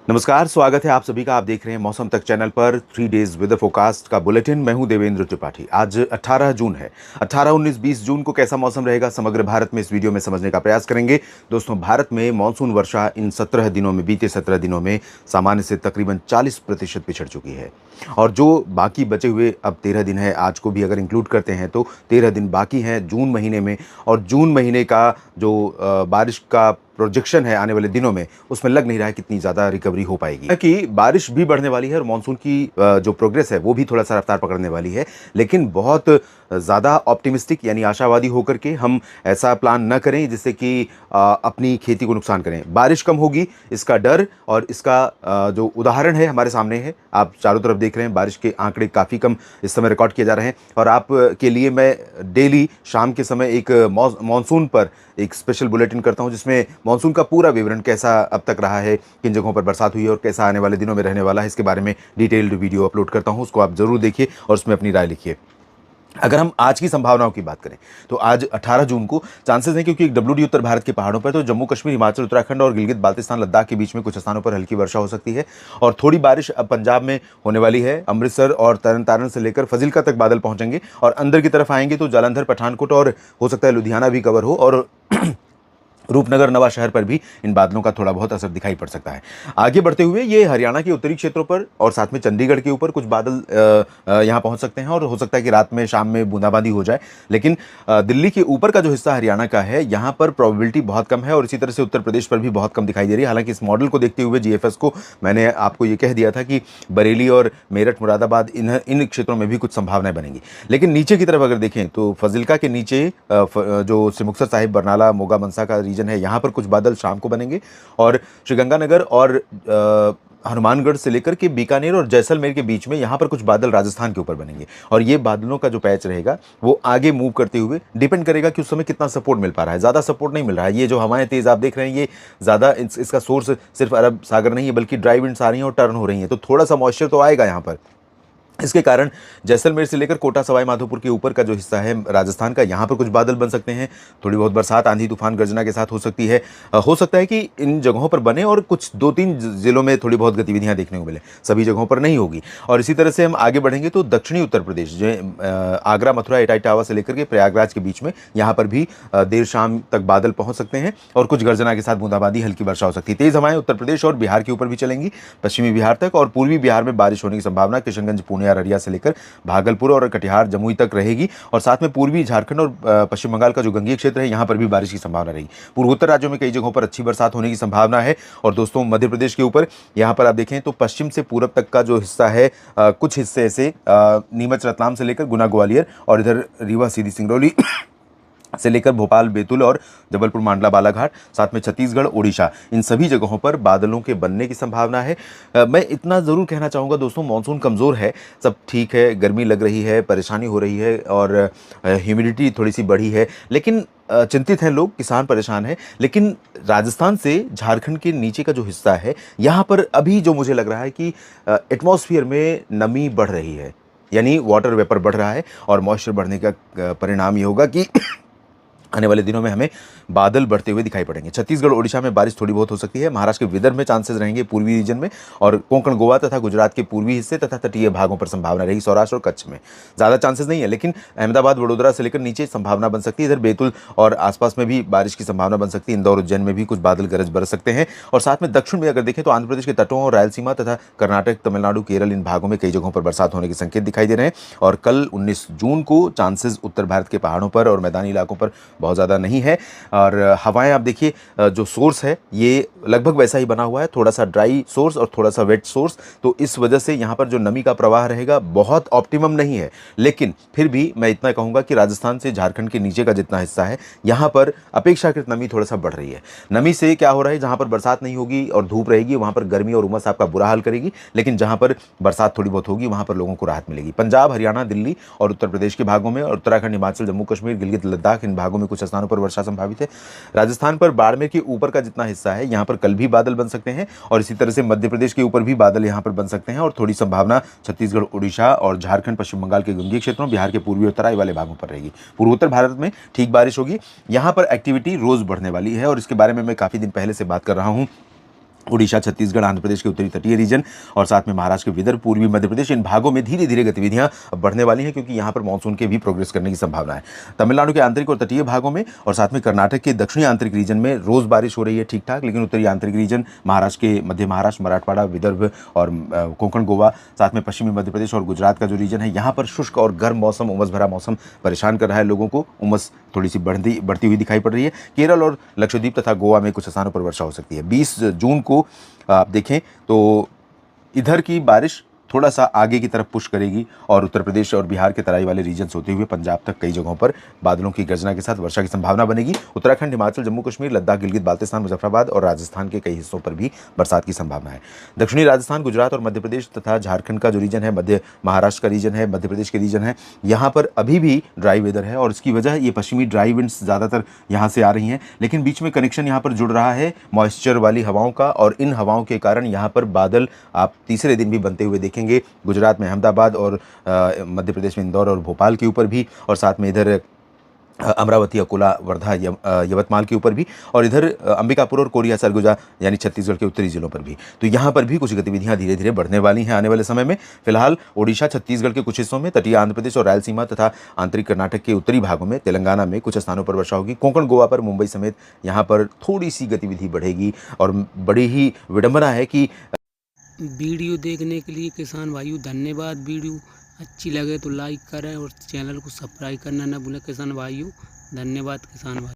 नमस्कार, स्वागत है आप सभी का। आप देख रहे हैं मौसम तक चैनल पर 3 डेज वेदर फोरकास्ट का बुलेटिन। मैं हूं देवेंद्र त्रिपाठी। आज 18 जून है। 18, 19, 20 जून को कैसा मौसम रहेगा समग्र भारत में इस वीडियो में समझने का प्रयास करेंगे। दोस्तों, भारत में मानसून वर्षा इन 17 दिनों में, बीते 17 दिनों में सामान्य से तकरीबन 40% पिछड़ चुकी है। और जो बाकी बचे हुए अब 13 दिन है, आज को भी अगर इंक्लूड करते हैं तो 13 दिन बाकी हैं जून महीने में। और जून महीने का जो बारिश का प्रोजेक्शन है आने वाले दिनों में, उसमें लग नहीं रहा है कितनी ज़्यादा रिकवरी हो पाएगी। कि बारिश भी बढ़ने वाली है और मानसून की जो प्रोग्रेस है वो भी थोड़ा सा रफ्तार पकड़ने वाली है, लेकिन बहुत ज़्यादा ऑप्टिमिस्टिक यानी आशावादी होकर के हम ऐसा प्लान न करें जिससे कि अपनी खेती को नुकसान करें। बारिश कम होगी इसका डर और इसका जो उदाहरण है हमारे सामने है। आप चारों तरफ देख रहे हैं, बारिश के आंकड़े काफ़ी कम इस समय रिकॉर्ड किए जा रहे हैं। और आप के लिए मैं डेली शाम के समय एक मानसून पर एक स्पेशल बुलेटिन करता हूं, जिसमें मानसून का पूरा विवरण कैसा अब तक रहा है, किन जगहों पर बरसात हुई है और कैसा आने वाले दिनों में रहने वाला है, इसके बारे में डिटेल्ड वीडियो अपलोड करता हूं। उसको आप जरूर देखिए और उसमें अपनी राय लिखिए। अगर हम आज की संभावनाओं की बात करें तो आज 18 जून को चांसेस हैं, क्योंकि एक डब्ल्यूडी उत्तर भारत के पहाड़ों पर, तो जम्मू कश्मीर, हिमाचल, उत्तराखंड और गिलगित बाल्टिस्तान, लद्दाख के बीच में कुछ स्थानों पर हल्की वर्षा हो सकती है। और थोड़ी बारिश अब पंजाब में होने वाली है। अमृतसर और तरन तारण से लेकर फजिल्का तक बादल पहुंचेंगे और अंदर की तरफ आएंगे तो जालंधर, पठानकोट और हो सकता है लुधियाना भी कवर हो। और रूपनगर, नवा शहर पर भी इन बादलों का थोड़ा बहुत असर दिखाई पड़ सकता है। आगे बढ़ते हुए ये हरियाणा के उत्तरी क्षेत्रों पर और साथ में चंडीगढ़ के ऊपर कुछ बादल यहाँ पहुँच सकते हैं और हो सकता है कि रात में, शाम में बूंदाबांदी हो जाए। लेकिन दिल्ली के ऊपर का जो हिस्सा हरियाणा का है, यहाँ पर प्रोबेबिलिटी बहुत कम है और इसी तरह से उत्तर प्रदेश पर भी बहुत कम दिखाई दे रही है। हालांकि इस मॉडल को देखते हुए, जीएफएस को, मैंने आपको ये कह दिया था कि बरेली और मेरठ, मुरादाबाद, इन क्षेत्रों में भी कुछ संभावनाएं बनेंगी। लेकिन नीचे की तरफ अगर देखें तो फजिल्का के नीचे जो सिमुक्सर साहिब, बरनाला, मोगा, मनसा का रीजन है, यहाँ पर कुछ बादल शाम को बनेंगे। और श्रीगंगानगर और हनुमानगढ़ से लेकर के बीकानेर और जैसलमेर के बीच में यहाँ पर कुछ बादल राजस्थान के ऊपर बनेंगे। और ये बादलों का जो पैच रहेगा वो आगे मूव करते हुए डिपेंड करेगा कि उस समय कितना सपोर्ट मिल पा रहा है। ज़्यादा सपोर्ट नहीं मिल रहा है। ये जो हवाएं तेज़ आप देख रहे हैं, ये ज़्यादा इसका सोर्स सिर्फ अरब सागर नहीं है, बल्कि ड्राई विंड्स आ रही हैं और टर्न हो रही हैं। तो थोड़ा सा मॉइस्चर तो आएगा यहाँ पर। इसके कारण जैसलमेर से लेकर कोटा, सवाई माधोपुर के ऊपर का जो हिस्सा है राजस्थान का, यहाँ पर कुछ बादल बन सकते हैं। थोड़ी बहुत बरसात आंधी तूफान गर्जना के साथ हो सकती है। हो सकता है कि इन जगहों पर बने और कुछ 2-3 जिलों में थोड़ी बहुत गतिविधियां देखने को मिले, सभी जगहों पर नहीं होगी। और इसी तरह से हम आगे बढ़ेंगे तो दक्षिणी उत्तर प्रदेश, जो आगरा, मथुरा, इटावा से लेकर के प्रयागराज के बीच में, यहाँ पर भी देर शाम तक बादल पहुंच सकते हैं और कुछ गर्जना के साथ बूंदाबांदी, हल्की वर्षा हो सकती है। तेज हवाएं उत्तर प्रदेश और बिहार के ऊपर भी चलेंगी, पश्चिमी बिहार तक। और पूर्वी बिहार में बारिश होने की संभावना किशनगंज, पुणे, अररिया से लेकर भागलपुर और कटिहार, जमुई तक रहेगी। और साथ में पूर्वी झारखंड और पश्चिम बंगाल का जो गंगीय क्षेत्र है, यहां पर भी बारिश की संभावना रहेगी। पूर्वोत्तर राज्यों में कई जगहों पर अच्छी बरसात होने की संभावना है। और दोस्तों, मध्य प्रदेश के ऊपर यहां पर आप देखें तो पश्चिम से पूरब तक का जो हिस्सा है, कुछ हिस्से ऐसे नीमच, रतलाम से लेकर गुना, ग्वालियर और इधर रीवा, सीधी, सिंगरौली से लेकर भोपाल, बैतूल और जबलपुर, मांडला, बालाघाट, साथ में छत्तीसगढ़, ओडिशा, इन सभी जगहों पर बादलों के बनने की संभावना है। मैं इतना ज़रूर कहना चाहूँगा दोस्तों, मानसून कमज़ोर है, सब ठीक है, गर्मी लग रही है, परेशानी हो रही है और ह्यूमिडिटी थोड़ी सी बढ़ी है, लेकिन चिंतित हैं लोग, किसान परेशान हैं। लेकिन राजस्थान से झारखंड के नीचे का जो हिस्सा है, यहाँ पर अभी जो मुझे लग रहा है कि एटमॉस्फेयर में नमी बढ़ रही है, यानी वाटर वेपर बढ़ रहा है। और मॉइस्चर बढ़ने का परिणाम ये होगा कि आने वाले दिनों में हमें बादल बढ़ते हुए दिखाई पड़ेंगे। छत्तीसगढ़, ओडिशा में बारिश थोड़ी बहुत हो सकती है। महाराष्ट्र के विदर्भ में चांसेस रहेंगे, पूर्वी रीजन में। और कोंकण, गोवा तथा गुजरात के पूर्वी हिस्से तथा तटीय भागों पर संभावना रहेगी। सौराष्ट्र और कच्छ में ज़्यादा चांसेस नहीं है, लेकिन अहमदाबाद, वडोदरा से लेकर नीचे संभावना बन सकती है। इधर बैतूल और आसपास में भी बारिश की संभावना बन सकती है। इंदौर, उज्जैन में भी कुछ बादल गरज बरस सकते हैं। और साथ में दक्षिण में अगर देखें तो आंध्र प्रदेश के तटों और रायलसीमा तथा कर्नाटक, तमिलनाडु, केरल, इन भागों में कई जगहों पर बरसात होने के संकेत दिखाई दे रहे हैं। और कल 19 जून को चांसेस उत्तर भारत के पहाड़ों पर और मैदानी इलाकों पर बहुत ज़्यादा नहीं है। और हवाएं आप देखिए, जो सोर्स है ये लगभग वैसा ही बना हुआ है, थोड़ा सा ड्राई सोर्स और थोड़ा सा वेट सोर्स। तो इस वजह से यहाँ पर जो नमी का प्रवाह रहेगा बहुत ऑप्टिमम नहीं है। लेकिन फिर भी मैं इतना कहूँगा कि राजस्थान से झारखंड के नीचे का जितना हिस्सा है, यहाँ पर अपेक्षाकृत नमी थोड़ा सा बढ़ रही है। नमी से क्या हो रहा है, जहाँ पर बरसात नहीं होगी और धूप रहेगी, वहाँ पर गर्मी और उमस आपका बुरा हाल करेगी। लेकिन जहाँ पर बरसात थोड़ी बहुत होगी, वहाँ पर लोगों को राहत मिलेगी। पंजाब, हरियाणा, दिल्ली और उत्तर प्रदेश के भागों में, और उत्तराखंड, हिमाचल, जम्मू कश्मीर, गिलगित, लद्दाख, इन भागों में कुछ स्थानों पर वर्षा संभावित है। राजस्थान पर बाड़मेर के ऊपर का जितना हिस्सा है, यहाँ पर कल भी बादल बन सकते हैं। और इसी तरह से मध्य प्रदेश के ऊपर भी बादल यहाँ पर बन सकते हैं। और थोड़ी संभावना छत्तीसगढ़, ओडिशा और झारखंड, पश्चिम बंगाल के गंगीय क्षेत्रों, बिहार के पूर्वी और तराई वाले भागों पर रहेगी। पूर्वोत्तर भारत में ठीक बारिश होगी। यहाँ पर एक्टिविटी रोज बढ़ने वाली है और इसके बारे में मैं काफ़ी दिन पहले से बात कर रहा हूँ। उड़ीसा, छत्तीसगढ़, आंध्र प्रदेश के उत्तरी तटीय रीजन और साथ में महाराष्ट्र के विदर्भ, पूर्वी मध्य प्रदेश, इन भागों में धीरे धीरे गतिविधियां बढ़ने वाली हैं, क्योंकि यहां पर मानसून के भी प्रोग्रेस करने की संभावना है। तमिलनाडु के आंतरिक और तटीय भागों में और साथ में कर्नाटक के दक्षिणी आंतरिक रीजन में रोज बारिश हो रही है ठीक ठाक, लेकिन उत्तरी आंतरिक रीजन, महाराष्ट्र के मध्य महाराष्ट्र, मराठवाड़ा, विदर्भ और कोंकण, गोवा, साथ में पश्चिमी मध्य प्रदेश और गुजरात का जो रीजन है, यहाँ पर शुष्क और गर्म मौसम, उमस भरा मौसम परेशान कर रहा है लोगों को। उमस थोड़ी सी बढ़ती हुई दिखाई पड़ रही है। केरल और लक्षद्वीप तथा गोवा में कुछ स्थानों पर वर्षा हो सकती है। 20 जून को आप देखें तो इधर की बारिश थोड़ा सा आगे की तरफ पुश करेगी और उत्तर प्रदेश और बिहार के तराई वाले रीजन होते हुए पंजाब तक कई जगहों पर बादलों की गर्जना के साथ वर्षा की संभावना बनेगी। उत्तराखंड, हिमाचल, जम्मू कश्मीर, लद्दाख, गिलगित बाल्तिस्तान, मुजफ्फराबाद और राजस्थान के कई हिस्सों पर भी बरसात की संभावना है। दक्षिणी राजस्थान, गुजरात और मध्य प्रदेश तथा झारखंड का जो रीजन है, मध्य महाराष्ट्र का रीजन है, मध्य प्रदेश के रीजन है, यहाँ पर अभी भी ड्राई वेदर है और इसकी वजह ये पश्चिमी ड्राई विंड्स ज़्यादातर यहाँ से आ रही हैं, लेकिन बीच में कनेक्शन यहाँ पर जुड़ रहा है मॉइस्चर वाली हवाओं का और इन हवाओं के कारण यहाँ पर बादल आप तीसरे दिन भी बनते हुए देखेंगे। गुजरात में अहमदाबाद और मध्य प्रदेश में इंदौर और भोपाल के ऊपर भी और साथ में इधर अमरावती, अकोला, वर्धा, यवतमाल के ऊपर भी और इधर अंबिकापुर और कोरिया, सरगुजा यानी छत्तीसगढ़ के उत्तरी जिलों पर भी। तो यहाँ पर भी कुछ गतिविधियाँ धीरे धीरे बढ़ने वाली हैं आने वाले समय में। फिलहाल ओडिशा, छत्तीसगढ़ के कुछ हिस्सों में, तटीय आंध्र प्रदेश और रायलसीमा तथा आंतरिक कर्नाटक के उत्तरी भागों में, तेलंगाना में कुछ स्थानों पर वर्षा होगी। कोंकण, गोवा पर, मुंबई समेत यहाँ पर थोड़ी सी गतिविधि बढ़ेगी और बड़ी ही विडंबना है कि वीडियो देखने के लिए किसान भाइयों धन्यवाद। वीडियो अच्छी लगे तो लाइक करें और चैनल को सब्सक्राइब करना न भूलें किसान भाइयों। धन्यवाद किसान भाई।